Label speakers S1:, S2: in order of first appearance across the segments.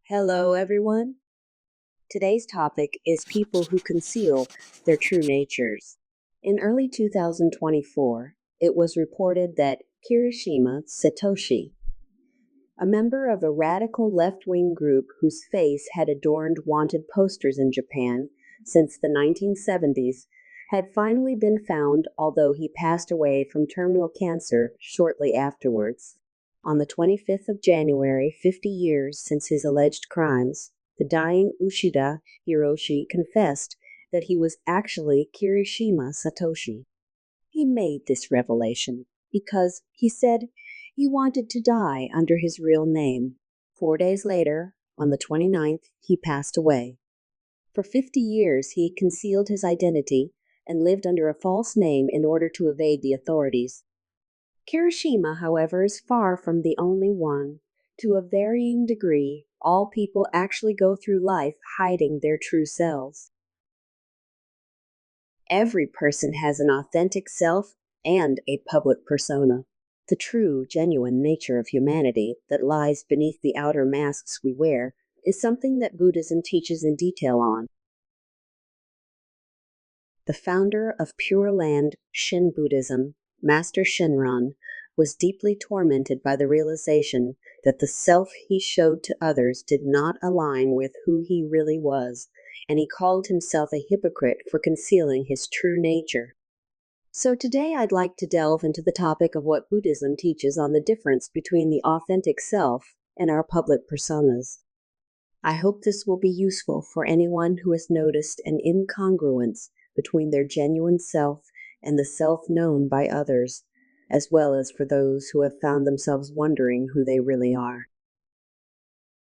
S1: Hello, everyone. Today's topic is people who conceal their true natures. In early 2024, it was reported that Kirishima Satoshi, a member of a radical left wing group whose face had adorned wanted posters in Japan since the 1970s, had finally been found, although he passed away from terminal cancer shortly afterwards. On the 25th of January, 50 years since his alleged crimes, the dying Ushida Hiroshi confessed that he was actually Kirishima Satoshi. He made this revelation because, he said, he wanted to die under his real name. 4 days later, on the 29th, he passed away. For 50 years, he concealed his identity and lived under a false name in order to evade the authorities. Kirishima, however, is far from the only one. To a varying degree, all people actually go through life hiding their true selves. Every person has an authentic self and a public persona. The true, genuine nature of humanity that lies beneath the outer masks we wear is something that Buddhism teaches in detail on. The founder of Pure Land Shin Buddhism, Master Shinran, was deeply tormented by the realization that the self he showed to others did not align with who he really was, and he called himself a hypocrite for concealing his true nature. So today I'd like to delve into the topic of what Buddhism teaches on the difference between the authentic self and our public personas. I hope this will be useful for anyone who has noticed an incongruence between their genuine self and the self known by others, as well as for those who have found themselves wondering who they really are.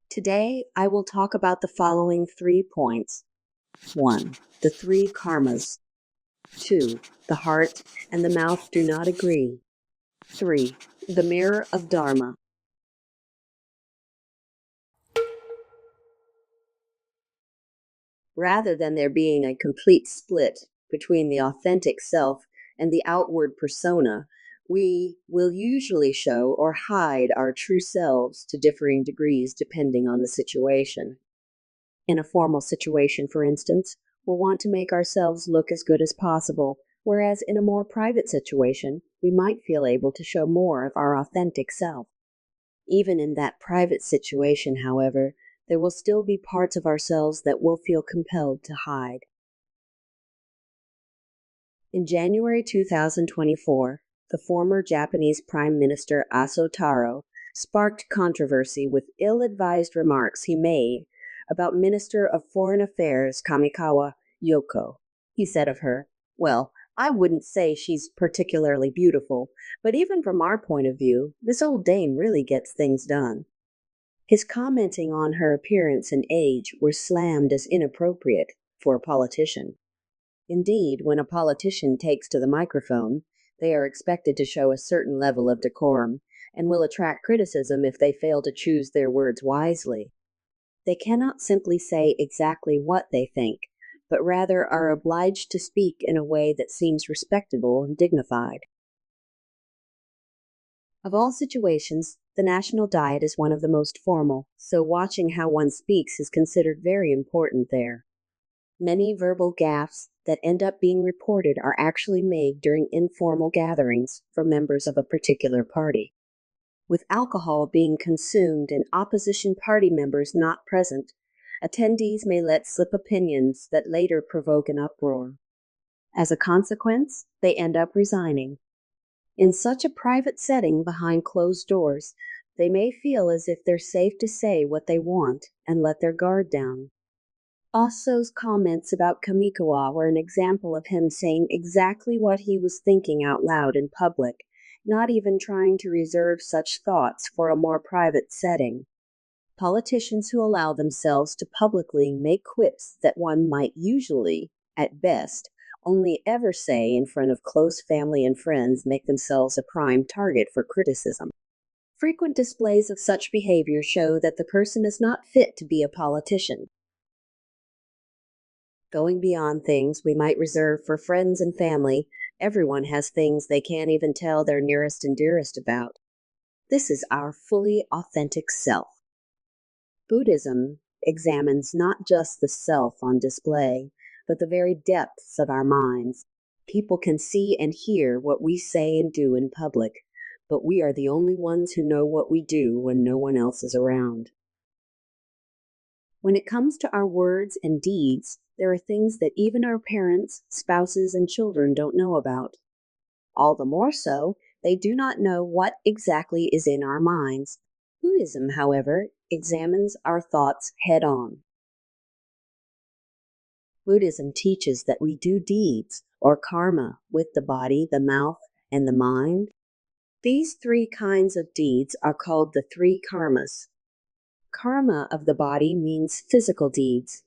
S1: Today, I will talk about the following 3 points. 1. The 3 karmas. 2. The heart and the mouth do not agree. 3. The mirror of Dharma. Rather than there being a complete split between the authentic self and the outward persona, we will usually show or hide our true selves to differing degrees depending on the situation. In a formal situation, for instance, we'll want to make ourselves look as good as possible, whereas in a more private situation, we might feel able to show more of our authentic self. Even in that private situation, however, there will still be parts of ourselves that we'll feel compelled to hide. In January 2024, the former Japanese Prime Minister Aso Taro sparked controversy with ill-advised remarks he made about Minister of Foreign Affairs Kamikawa Yoko. He said of her, "Well, I wouldn't say she's particularly beautiful, but even from our point of view, this old dame really gets things done." His commenting on her appearance and age were slammed as inappropriate for a politician. Indeed, when a politician takes to the microphone, they are expected to show a certain level of decorum, and will attract criticism if they fail to choose their words wisely. They cannot simply say exactly what they think, but rather are obliged to speak in a way that seems respectable and dignified. Of all situations, the national diet is one of the most formal, so watching how one speaks is considered very important there. Many verbal gaffes that end up being reported are actually made during informal gatherings for members of a particular party. With alcohol being consumed and opposition party members not present, attendees may let slip opinions that later provoke an uproar. As a consequence, they end up resigning. In such a private setting behind closed doors, they may feel as if they're safe to say what they want and let their guard down. Aso's comments about Kamikawa were an example of him saying exactly what he was thinking out loud in public, not even trying to reserve such thoughts for a more private setting. Politicians who allow themselves to publicly make quips that one might usually, at best, only ever say in front of close family and friends make themselves a prime target for criticism. Frequent displays of such behavior show that the person is not fit to be a politician. Going beyond things we might reserve for friends and family, everyone has things they can't even tell their nearest and dearest about. This is our fully authentic self. Buddhism examines not just the self on display, but the very depths of our minds. People can see and hear what we say and do in public, but we are the only ones who know what we do when no one else is around. When it comes to our words and deeds, there are things that even our parents, spouses, and children don't know about. All the more so, they do not know what exactly is in our minds. Buddhism, however, examines our thoughts head on. Buddhism teaches that we do deeds, or karma, with the body, the mouth, and the mind. These three kinds of deeds are called the three karmas. Karma of the body means physical deeds.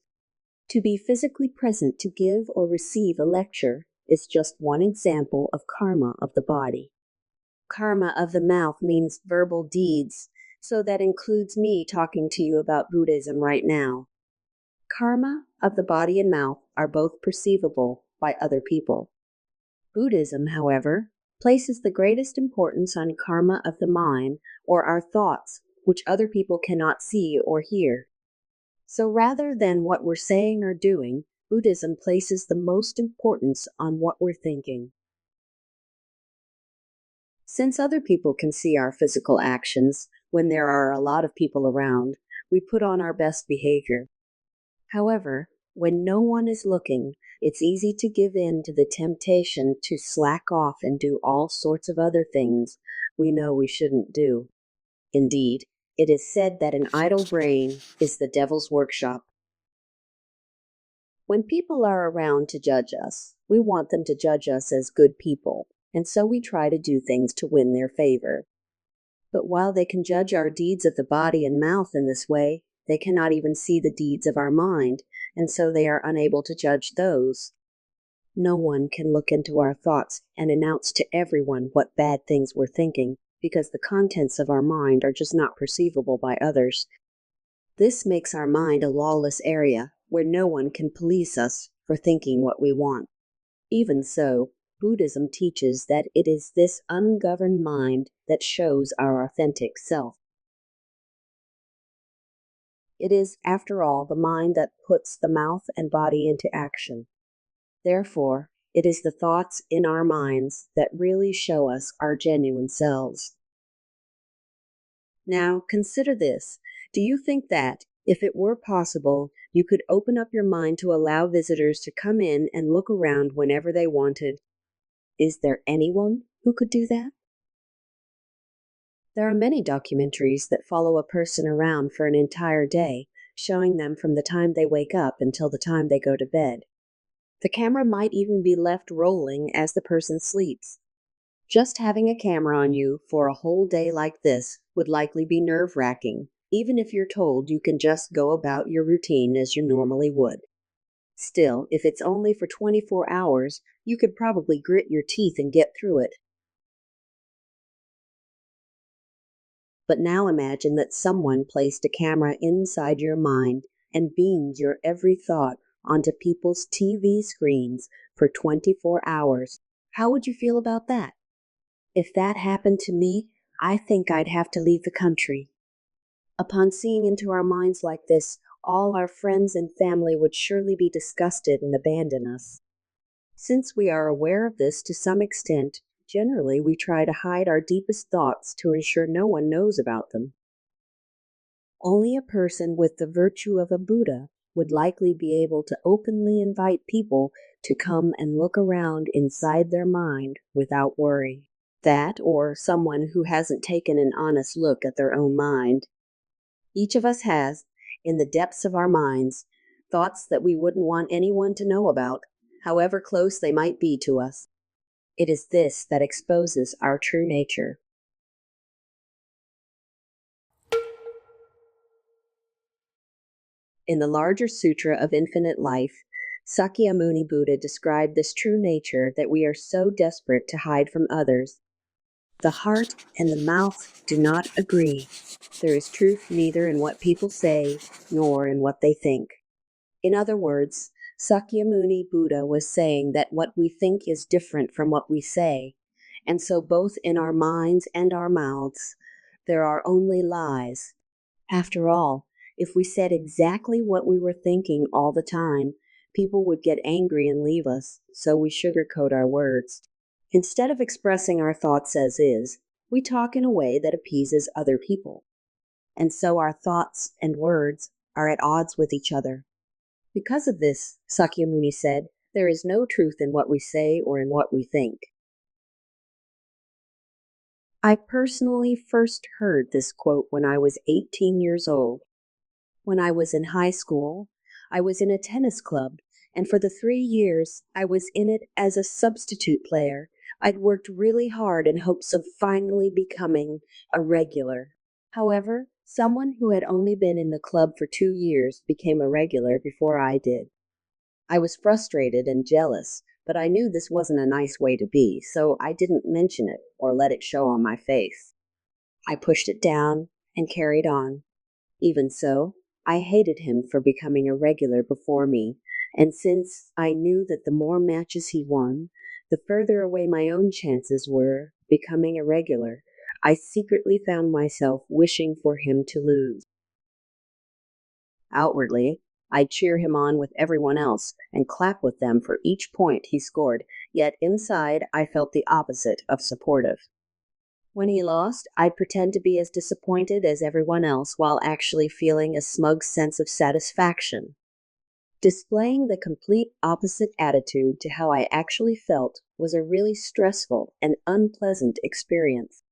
S1: To be physically present to give or receive a lecture is just one example of karma of the body. Karma of the mouth means verbal deeds, so that includes me talking to you about Buddhism right now. Karma of the body and mouth are both perceivable by other people. Buddhism, however, places the greatest importance on karma of the mind, or our thoughts, which other people cannot see or hear. So rather than what we're saying or doing, Buddhism places the most importance on what we're thinking. Since other people can see our physical actions when there are a lot of people around, we put on our best behavior. However, when no one is looking, it's easy to give in to the temptation to slack off and do all sorts of other things we know we shouldn't do. Indeed, it is said that an idle brain is the devil's workshop. When people are around to judge us, we want them to judge us as good people, and so we try to do things to win their favor. But while they can judge our deeds of the body and mouth in this way, they cannot even see the deeds of our mind, and so they are unable to judge those. No one can look into our thoughts and announce to everyone what bad things we're thinking, because the contents of our mind are just not perceivable by others. This makes our mind a lawless area, where no one can police us for thinking what we want. Even so, Buddhism teaches that it is this ungoverned mind that shows our authentic self. It is, after all, the mind that puts the mouth and body into action. Therefore, it is the thoughts in our minds that really show us our genuine selves. Now, consider this. Do you think that, if it were possible, you could open up your mind to allow visitors to come in and look around whenever they wanted? Is there anyone who could do that? There are many documentaries that follow a person around for an entire day, showing them from the time they wake up until the time they go to bed. The camera might even be left rolling as the person sleeps. Just having a camera on you for a whole day like this would likely be nerve-wracking, even if you're told you can just go about your routine as you normally would. Still, if it's only for 24 hours, you could probably grit your teeth and get through it. But now imagine that someone placed a camera inside your mind and beamed your every thought onto people's TV screens for 24 hours. How would you feel about that? If that happened to me, I think I'd have to leave the country. Upon seeing into our minds like this, all our friends and family would surely be disgusted and abandon us. Since we are aware of this to some extent, generally we try to hide our deepest thoughts to ensure no one knows about them. Only a person with the virtue of a Buddha would likely be able to openly invite people to come and look around inside their mind without worry. That, or someone who hasn't taken an honest look at their own mind. Each of us has, in the depths of our minds, thoughts that we wouldn't want anyone to know about, however close they might be to us. It is this that exposes our true nature. In the larger Sutra of Infinite Life, Sakyamuni Buddha described this true nature that we are so desperate to hide from others. The heart and the mouth do not agree. There is truth neither in what people say, nor in what they think. In other words, Sakyamuni Buddha was saying that what we think is different from what we say, and so both in our minds and our mouths, there are only lies. After all, If we said exactly what we were thinking all the time, people would get angry and leave us, so we sugarcoat our words. Instead of expressing our thoughts as is, we talk in a way that appeases other people. And so our thoughts and words are at odds with each other. Because of this, Sakyamuni said, there is no truth in what we say or in what we think. I personally first heard this quote when I was 18 years old. When I was in high school, I was in a tennis club, and for the 3 years I was in it as a substitute player, I'd worked really hard in hopes of finally becoming a regular. However, someone who had only been in the club for 2 years became a regular before I did. I was frustrated and jealous, but I knew this wasn't a nice way to be, so I didn't mention it or let it show on my face. I pushed it down and carried on. Even so, I hated him for becoming a regular before me, and since I knew that the more matches he won, the further away my own chances were becoming a regular, I secretly found myself wishing for him to lose. Outwardly, I'd cheer him on with everyone else and clap with them for each point he scored, yet inside I felt the opposite of supportive. When he lost, I'd pretend to be as disappointed as everyone else while actually feeling a smug sense of satisfaction. Displaying the complete opposite attitude to how I actually felt was a really stressful and unpleasant experience.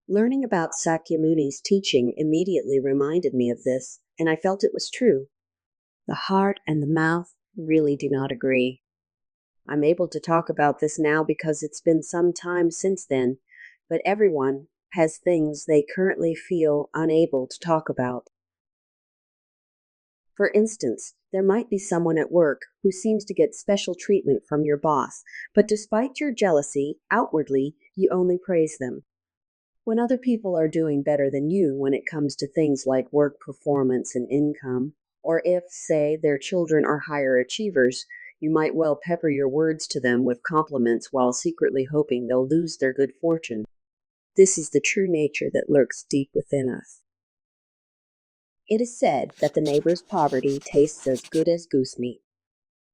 S1: Learning about Sakyamuni's teaching immediately reminded me of this, and I felt it was true. The heart and the mouth really do not agree. I'm able to talk about this now because it's been some time since then, but everyone has things they currently feel unable to talk about. For instance, there might be someone at work who seems to get special treatment from your boss, but despite your jealousy, outwardly, you only praise them. When other people are doing better than you when it comes to things like work performance and income, or if, say, their children are higher achievers, you might well pepper your words to them with compliments while secretly hoping they'll lose their good fortune. This is the true nature that lurks deep within us. It is said that the neighbor's poverty tastes as good as goose meat.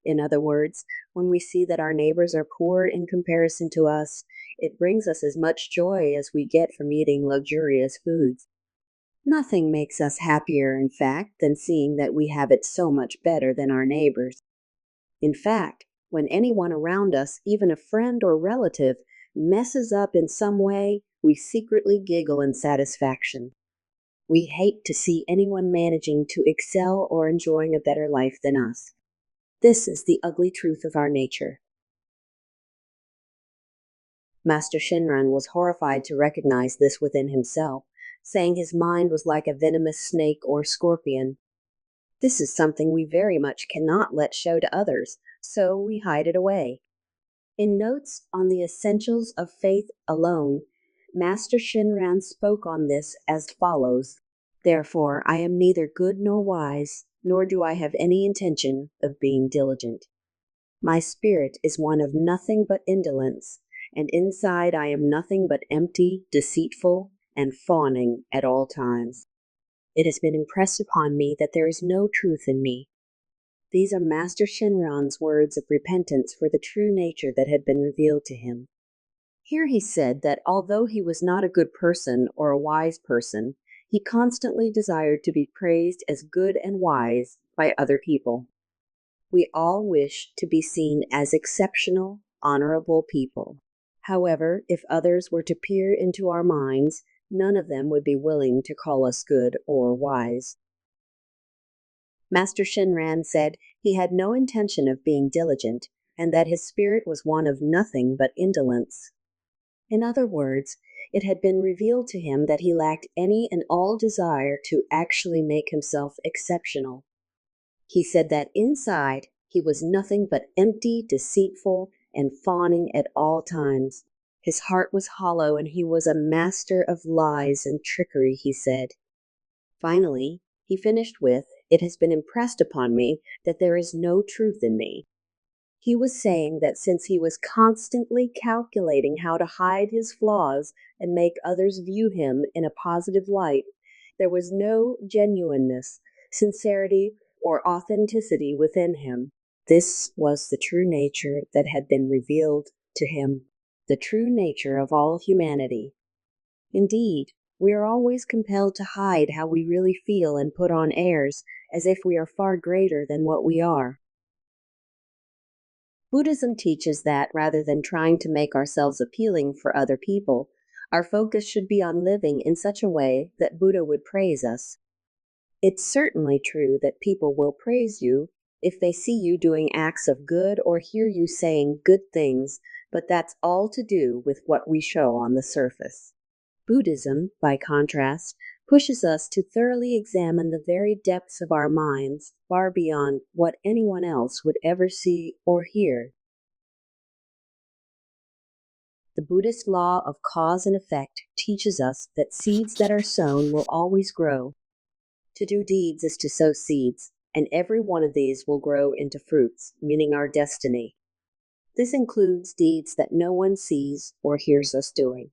S1: In other words, when we see that our neighbors are poor in comparison to us, it brings us as much joy as we get from eating luxurious foods. Nothing makes us happier, in fact, than seeing that we have it so much better than our neighbors. In fact, when anyone around us, even a friend or relative, messes up in some way, we secretly giggle in satisfaction. We hate to see anyone managing to excel or enjoying a better life than us. This is the ugly truth of our nature. Master Shinran was horrified to recognize this within himself, saying his mind was like a venomous snake or scorpion. This is something we very much cannot let show to others, so we hide it away. In Notes on the Essentials of Faith Alone, Master Shinran spoke on this as follows: Therefore I am neither good nor wise, nor do I have any intention of being diligent. My spirit is one of nothing but indolence, and inside I am nothing but empty, deceitful, and fawning at all times. It has been impressed upon me that there is no truth in me. These are Master Shinran's words of repentance for the true nature that had been revealed to him. Here he said that although he was not a good person or a wise person, he constantly desired to be praised as good and wise by other people. We all wish to be seen as exceptional, honorable people. However, if others were to peer into our minds, none of them would be willing to call us good or wise. Master Shinran said he had no intention of being diligent, and that his spirit was one of nothing but indolence. In other words, it had been revealed to him that he lacked any and all desire to actually make himself exceptional. He said that inside he was nothing but empty, deceitful, and fawning at all times. His heart was hollow, and he was a master of lies and trickery, he said. Finally, he finished with, It has been impressed upon me that there is no truth in me. He was saying that since he was constantly calculating how to hide his flaws and make others view him in a positive light, There was no genuineness, sincerity, or authenticity within him. This was the true nature that had been revealed to him, the true nature of all humanity. Indeed, we are always compelled to hide how we really feel and put on airs as if we are far greater than what we are. Buddhism teaches that rather than trying to make ourselves appealing for other people, our focus should be on living in such a way that Buddha would praise us. It's certainly true that people will praise you if they see you doing acts of good or hear you saying good things, but that's all to do with what we show on the surface. Buddhism, by contrast, pushes us to thoroughly examine the very depths of our minds, far beyond what anyone else would ever see or hear. The Buddhist law of cause and effect teaches us that seeds that are sown will always grow. To do deeds is to sow seeds, and every one of these will grow into fruits, meaning our destiny. This includes deeds that no one sees or hears us doing.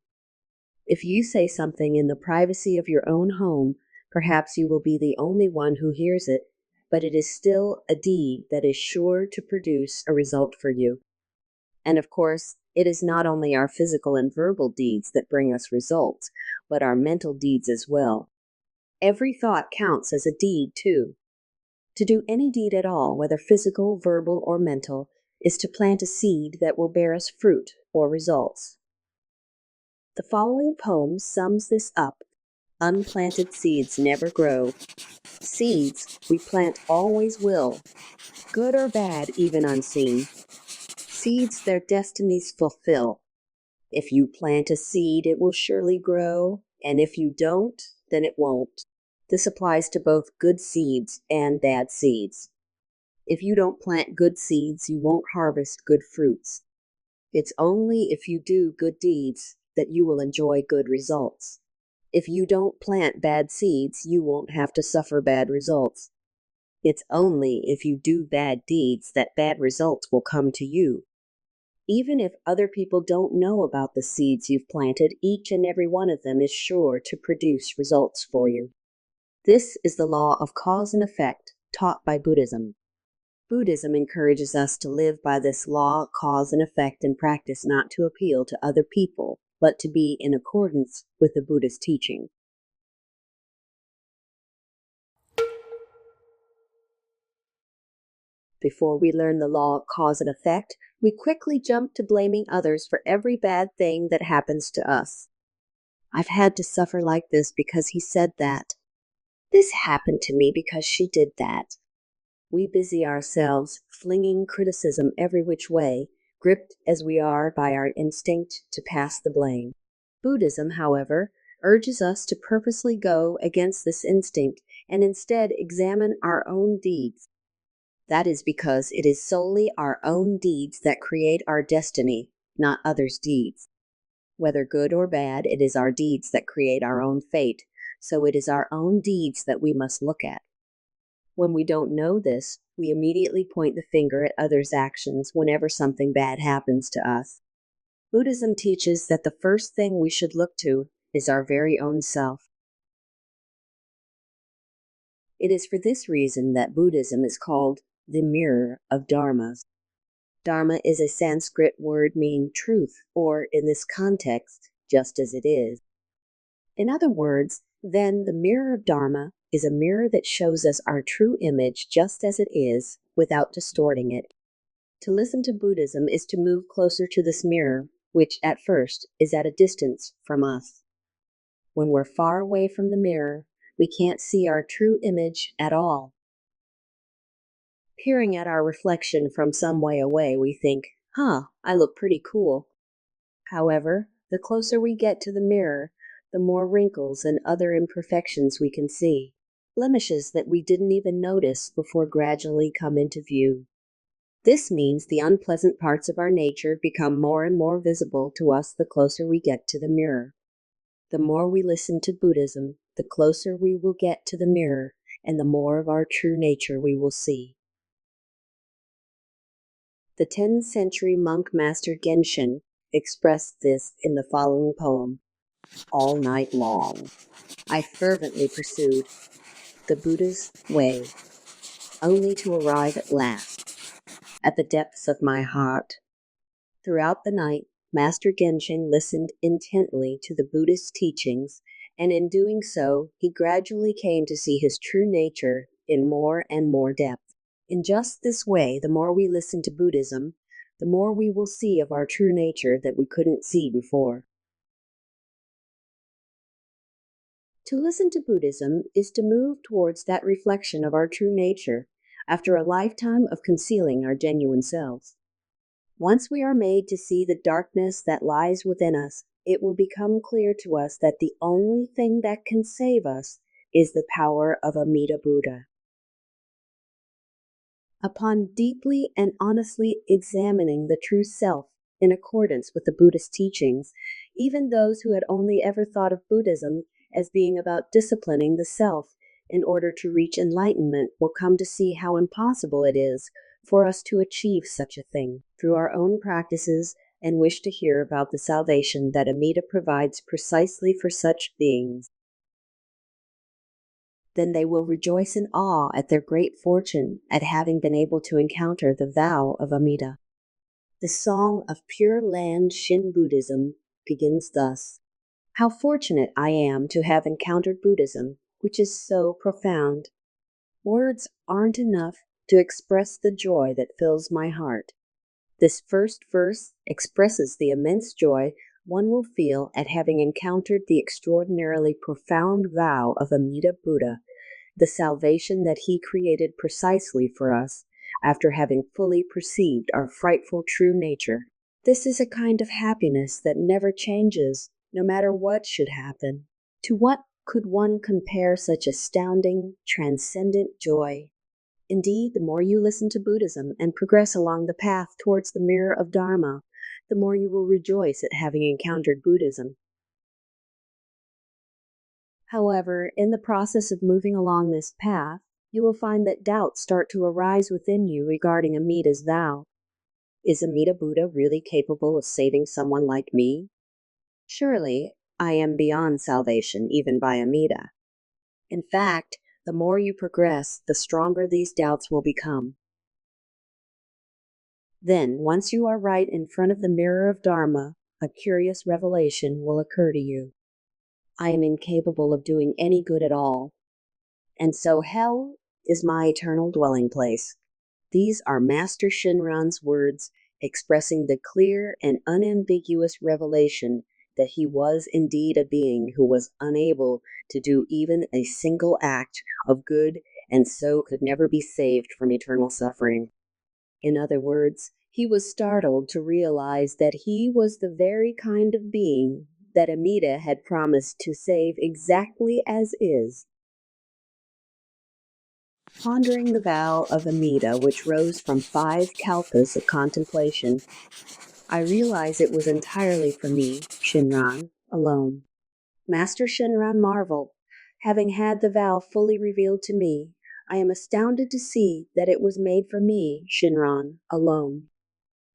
S1: If you say something in the privacy of your own home, perhaps you will be the only one who hears it, but it is still a deed that is sure to produce a result for you. And of course, it is not only our physical and verbal deeds that bring us results, but our mental deeds as well. Every thought counts as a deed, too. To do any deed at all, whether physical, verbal, or mental, is to plant a seed that will bear us fruit or results. The following poem sums this up. Unplanted seeds never grow. Seeds we plant always will, good or bad, even unseen. Seeds their destinies fulfill. If you plant a seed, it will surely grow, and if you don't, then it won't. This applies to both good seeds and bad seeds. If you don't plant good seeds, you won't harvest good fruits. It's only if you do good deeds that you will enjoy good results. If you don't plant bad seeds, you won't have to suffer bad results. It's only if you do bad deeds that bad results will come to you. Even if other people don't know about the seeds you've planted, each and every one of them is sure to produce results for you. This is the law of cause and effect taught by Buddhism. Buddhism encourages us to live by this law, cause and effect, and practice not to appeal to other people, but to be in accordance with the Buddhist teaching. Before we learn the law of cause and effect, we quickly jump to blaming others for every bad thing that happens to us. I've had to suffer like this because he said that. This happened to me because she did that. We busy ourselves, flinging criticism every which way, gripped as we are by our instinct to pass the blame. Buddhism, however, urges us to purposely go against this instinct and instead examine our own deeds. That is because it is solely our own deeds that create our destiny, not others' deeds. Whether good or bad, it is our deeds that create our own fate, so it is our own deeds that we must look at. When we don't know this, we immediately point the finger at others' actions whenever something bad happens to us. Buddhism teaches that the first thing we should look to is our very own self. It is for this reason that Buddhism is called the Mirror of Dharma. Dharma is a Sanskrit word meaning truth, or in this context, just as it is. In other words, then the Mirror of Dharma is a mirror that shows us our true image just as it is, without distorting it. To listen to Buddhism is to move closer to this mirror, which at first is at a distance from us. When we're far away from the mirror, we can't see our true image at all. Peering at our reflection from some way away, we think, I look pretty cool. However, the closer we get to the mirror, the more wrinkles and other imperfections we can see, blemishes that we didn't even notice before gradually come into view. This means the unpleasant parts of our nature become more and more visible to us the closer we get to the mirror. The more we listen to Buddhism, the closer we will get to the mirror, and the more of our true nature we will see. The 10th century monk master Genshin expressed this in the following poem. All night long, I fervently pursued the Buddha's way, only to arrive at last at the depths of my heart. Throughout the night, Master Genshin listened intently to the Buddhist teachings, and in doing so, he gradually came to see his true nature in more and more depth. In just this way, the more we listen to Buddhism, the more we will see of our true nature that we couldn't see before. To listen to Buddhism is to move towards that reflection of our true nature after a lifetime of concealing our genuine selves. Once we are made to see the darkness that lies within us, it will become clear to us that the only thing that can save us is the power of Amida Buddha. Upon deeply and honestly examining the true self in accordance with the Buddhist teachings, even those who had only ever thought of Buddhism as being about disciplining the self in order to reach enlightenment will come to see how impossible it is for us to achieve such a thing through our own practices, and wish to hear about the salvation that Amida provides precisely for such beings. Then they will rejoice in awe at their great fortune at having been able to encounter the vow of Amida. The song of Pure Land Shin Buddhism begins thus. How fortunate I am to have encountered Buddhism, which is so profound. Words aren't enough to express the joy that fills my heart. This first verse expresses the immense joy one will feel at having encountered the extraordinarily profound vow of Amida Buddha, the salvation that he created precisely for us, after having fully perceived our frightful true nature. This is a kind of happiness that never changes, no matter what should happen. To what could one compare such astounding, transcendent joy? Indeed, the more you listen to Buddhism and progress along the path towards the Mirror of Dharma, the more you will rejoice at having encountered Buddhism. However, in the process of moving along this path, you will find that doubts start to arise within you regarding Amida's vow. Is Amida Buddha really capable of saving someone like me? Surely, I am beyond salvation even by Amida. In fact, the more you progress, the stronger these doubts will become. Then, once you are right in front of the Mirror of Dharma, a curious revelation will occur to you. I am incapable of doing any good at all, and so hell is my eternal dwelling place. These are Master Shinran's words expressing the clear and unambiguous revelation that he was indeed a being who was unable to do even a single act of good and so could never be saved from eternal suffering. In other words, he was startled to realize that he was the very kind of being that Amida had promised to save exactly as is. Pondering the vow of Amida, which rose from 5 kalpas of contemplation, I realize it was entirely for me, Shinran, alone. Master Shinran marveled. Having had the vow fully revealed to me, I am astounded to see that it was made for me, Shinran, alone.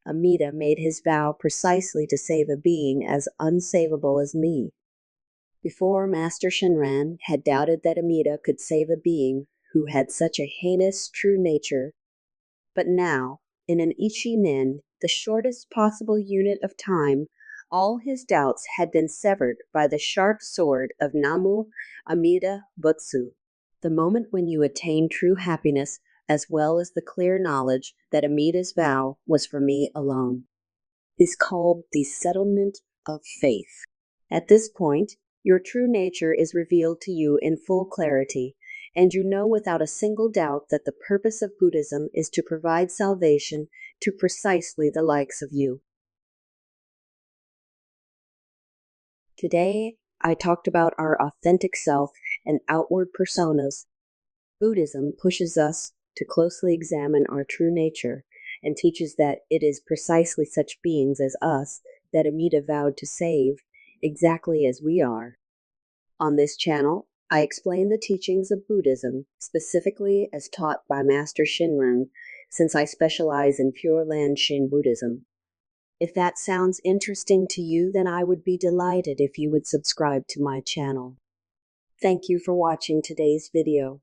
S1: Amida made his vow precisely to save a being as unsavable as me. Before, Master Shinran had doubted that Amida could save a being who had such a heinous true nature, but now, in an ichi nen, the shortest possible unit of time, all his doubts had been severed by the sharp sword of Namu Amida Butsu. The moment when you attain true happiness, as well as the clear knowledge that Amida's vow was for me alone, is called the settlement of faith. At this point, your true nature is revealed to you in full clarity, and you know without a single doubt that the purpose of Buddhism is to provide salvation to precisely the likes of you. Today, I talked about our authentic self and outward personas. Buddhism pushes us to closely examine our true nature and teaches that it is precisely such beings as us that Amida vowed to save, exactly as we are. On this channel, I explain the teachings of Buddhism, specifically as taught by Master Shinran, since I specialize in Pure Land Shin Buddhism. If that sounds interesting to you, then I would be delighted if you would subscribe to my channel. Thank you for watching today's video.